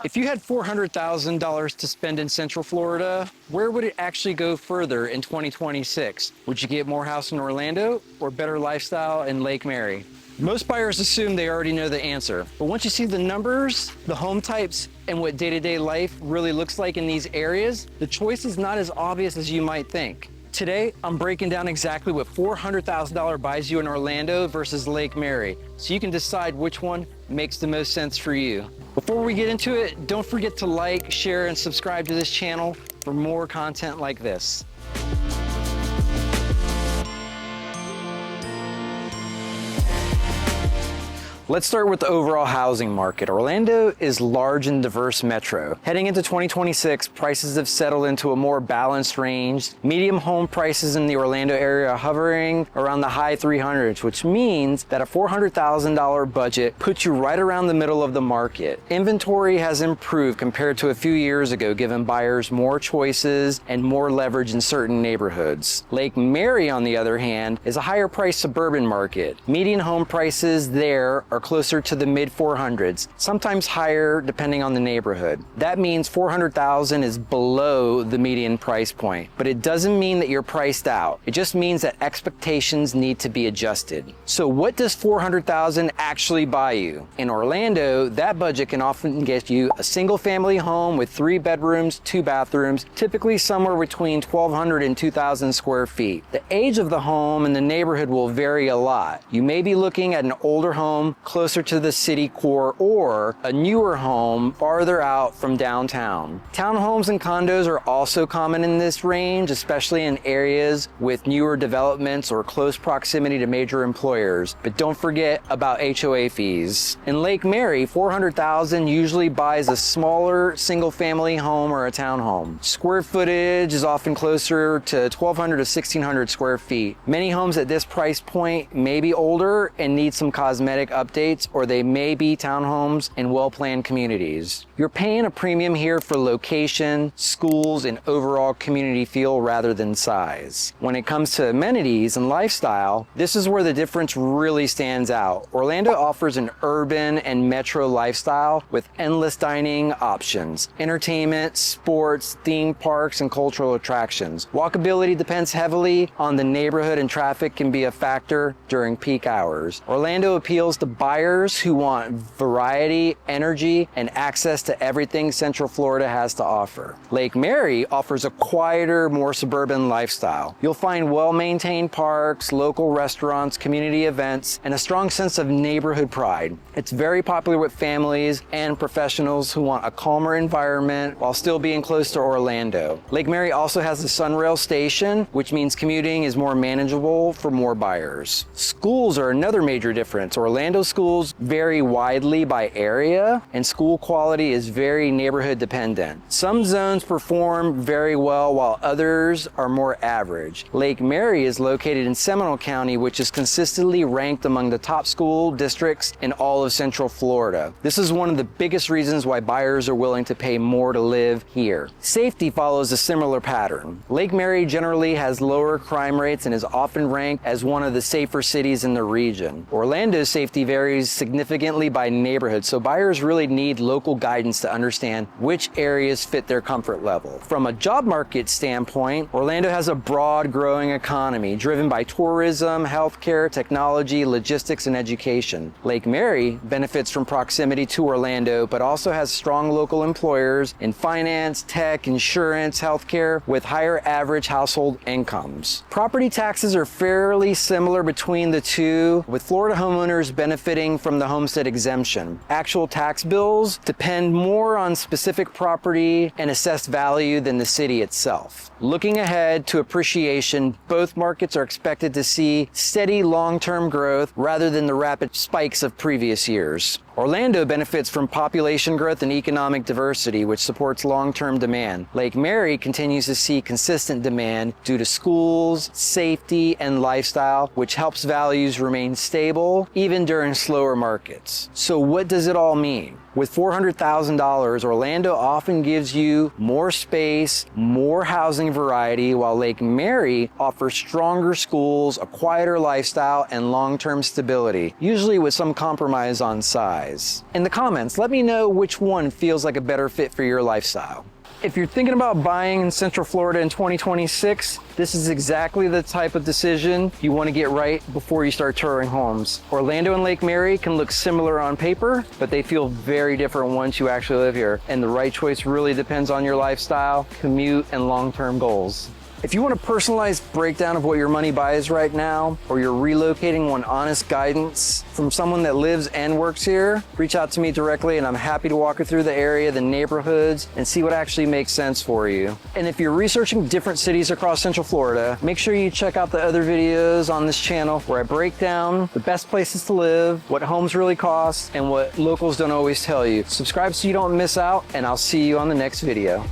If you had $400,000 to spend in Central Florida, where would it actually go further in 2026? Would you get more house in Orlando or better lifestyle in Lake Mary? Most buyers assume they already know the answer, but once you see the numbers, the home types, and what day-to-day life really looks like in these areas, the choice is not as obvious as you might think. Today, I'm breaking down exactly what $400,000 buys you in Orlando versus Lake Mary, so you can decide which one makes the most sense for you. Before we get into it, don't forget to like, share, and subscribe to this channel for more content like this. Let's start with the overall housing market. Orlando is large and diverse metro. Heading into 2026, prices have settled into a more balanced range. Medium home prices in the Orlando area are hovering around the high 300s, which means that a $400,000 budget puts you right around the middle of the market. Inventory has improved compared to a few years ago, giving buyers more choices and more leverage in certain neighborhoods. Lake Mary, on the other hand, is a higher priced suburban market. Median home prices there are closer to the mid 400s, sometimes higher depending on the neighborhood. That means $400,000 is below the median price point, but it doesn't mean that you're priced out. It just means that expectations need to be adjusted. So what does $400,000 actually buy you? In Orlando, that budget can often get you a single family home with 3 bedrooms, 2 bathrooms, typically somewhere between 1,200 and 2,000 square feet. The age of the home and the neighborhood will vary a lot. You may be looking at an older home closer to the city core or a newer home farther out from downtown. Townhomes and condos are also common in this range, especially in areas with newer developments or close proximity to major employers. But don't forget about HOA fees. In Lake Mary, $400,000 usually buys a smaller single-family home or a townhome. Square footage is often closer to 1,200 to 1,600 square feet. Many homes at this price point may be older and need some cosmetic updates, or they may be townhomes in well-planned communities. You're paying a premium here for location, schools, and overall community feel rather than size. When it comes to amenities and lifestyle, this is where the difference really stands out. Orlando offers an urban and metro lifestyle with endless dining options, entertainment, sports, theme parks, and cultural attractions. Walkability depends heavily on the neighborhood, and traffic can be a factor during peak hours. Orlando appeals to buyers who want variety, energy, and access to everything Central Florida has to offer. Lake Mary offers a quieter, more suburban lifestyle. You'll find well-maintained parks, local restaurants, community events, and a strong sense of neighborhood pride. It's very popular with families and professionals who want a calmer environment while still being close to Orlando. Lake Mary also has a Sunrail station, which means commuting is more manageable for more buyers. Schools are another major difference. Orlando schools vary widely by area, and school quality is very neighborhood dependent. Some zones perform very well while others are more average. Lake Mary is located in Seminole County, which is consistently ranked among the top school districts in all of Central Florida. This is one of the biggest reasons why buyers are willing to pay more to live here. Safety follows a similar pattern. Lake Mary generally has lower crime rates and is often ranked as one of the safer cities in the region. Orlando's safety varies significantly by neighborhood, so buyers really need local guidance to understand which areas fit their comfort level. From a job market standpoint, Orlando has a broad, growing economy driven by tourism, healthcare, technology, logistics, and education. Lake Mary benefits from proximity to Orlando, but also has strong local employers in finance, tech, insurance, healthcare, with higher average household incomes. Property taxes are fairly similar between the two, with Florida homeowners benefiting from the homestead exemption. Actual tax bills depend more on specific property and assessed value than the city itself. Looking ahead to appreciation, both markets are expected to see steady long-term growth rather than the rapid spikes of previous years. Orlando benefits from population growth and economic diversity, which supports long-term demand. Lake Mary continues to see consistent demand due to schools, safety, and lifestyle, which helps values remain stable even during slower markets. So what does it all mean? With $400,000, Orlando often gives you more space, more housing variety, while Lake Mary offers stronger schools, a quieter lifestyle, and long-term stability, usually with some compromise on size. In the comments, let me know which one feels like a better fit for your lifestyle. If you're thinking about buying in Central Florida in 2026, this is exactly the type of decision you want to get right before you start touring homes. Orlando and Lake Mary can look similar on paper, but they feel very different once you actually live here. And the right choice really depends on your lifestyle, commute, and long-term goals. If you want a personalized breakdown of what your money buys right now, or you're relocating, want honest guidance from someone that lives and works here, reach out to me directly and I'm happy to walk you through the area, the neighborhoods, and see what actually makes sense for you. And if you're researching different cities across Central Florida, make sure you check out the other videos on this channel where I break down the best places to live, what homes really cost, and what locals don't always tell you. Subscribe so you don't miss out, and I'll see you on the next video.